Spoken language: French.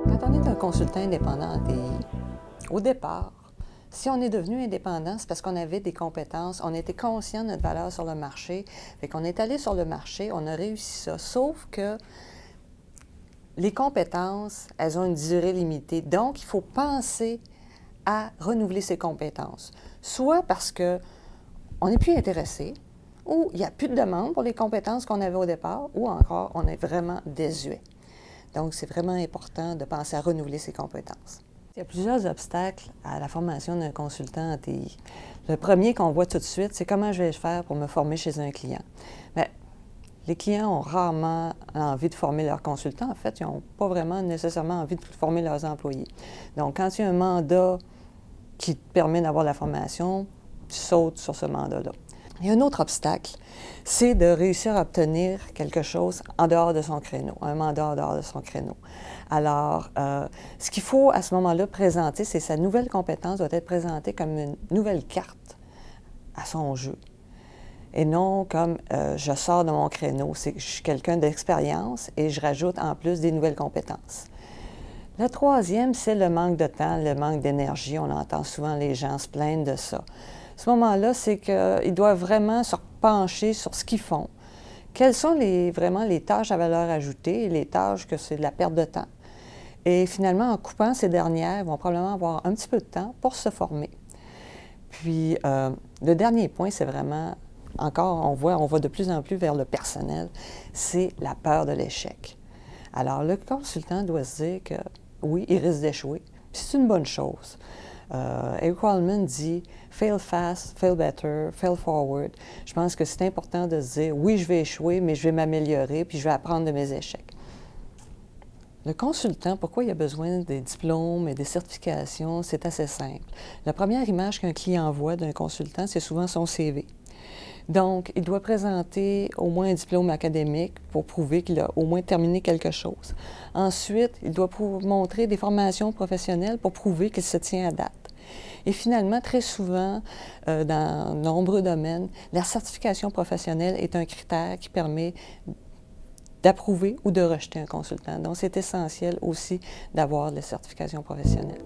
Quand on est un consultant indépendant en TI, au départ, si on est devenu indépendant, c'est parce qu'on avait des compétences, on était conscient de notre valeur sur le marché, fait qu'on est allé sur le marché, on a réussi ça, sauf que les compétences, elles ont une durée limitée, donc il faut penser à renouveler ses compétences, soit parce qu'on n'est plus intéressé, ou il n'y a plus de demande pour les compétences qu'on avait au départ, ou encore on est vraiment désuet. Donc, c'est vraiment important de penser à renouveler ses compétences. Il y a plusieurs obstacles à la formation d'un consultant en TI. Le premier qu'on voit tout de suite, c'est comment je vais faire pour me former chez un client. Bien, les clients ont rarement envie de former leurs consultants. En fait, ils n'ont pas vraiment nécessairement envie de former leurs employés. Donc, quand il y a un mandat qui te permet d'avoir la formation, tu sautes sur ce mandat-là. Il y a un autre obstacle, c'est de réussir à obtenir quelque chose en dehors de son créneau, un mandat en dehors de son créneau. Alors, ce qu'il faut à ce moment-là présenter, c'est sa nouvelle compétence doit être présentée comme une nouvelle carte à son jeu. Et non comme je sors de mon créneau, c'est que je suis quelqu'un d'expérience et je rajoute en plus des nouvelles compétences. Le troisième, c'est le manque de temps, le manque d'énergie. On entend souvent les gens se plaindre de ça. À ce moment-là, c'est qu'ils doivent vraiment se pencher sur ce qu'ils font. Quelles sont vraiment les tâches à valeur ajoutée et les tâches que c'est de la perte de temps. Et finalement, en coupant ces dernières, ils vont probablement avoir un petit peu de temps pour se former. Puis, le dernier point, c'est vraiment, encore, on va de plus en plus vers le personnel, c'est la peur de l'échec. Alors, le consultant doit se dire que, oui, il risque d'échouer, puis c'est une bonne chose. Eric Waldman dit « fail fast, fail better, fail forward ». Je pense que c'est important de se dire « oui, je vais échouer, mais je vais m'améliorer, puis je vais apprendre de mes échecs ». Le consultant, pourquoi il a besoin des diplômes et des certifications? C'est assez simple. La première image qu'un client voit d'un consultant, c'est souvent son CV. Donc, il doit présenter au moins un diplôme académique pour prouver qu'il a au moins terminé quelque chose. Ensuite, il doit montrer des formations professionnelles pour prouver qu'il se tient à date. Et finalement, très souvent, dans de nombreux domaines, la certification professionnelle est un critère qui permet d'approuver ou de rejeter un consultant. Donc, c'est essentiel aussi d'avoir de la certification professionnelle.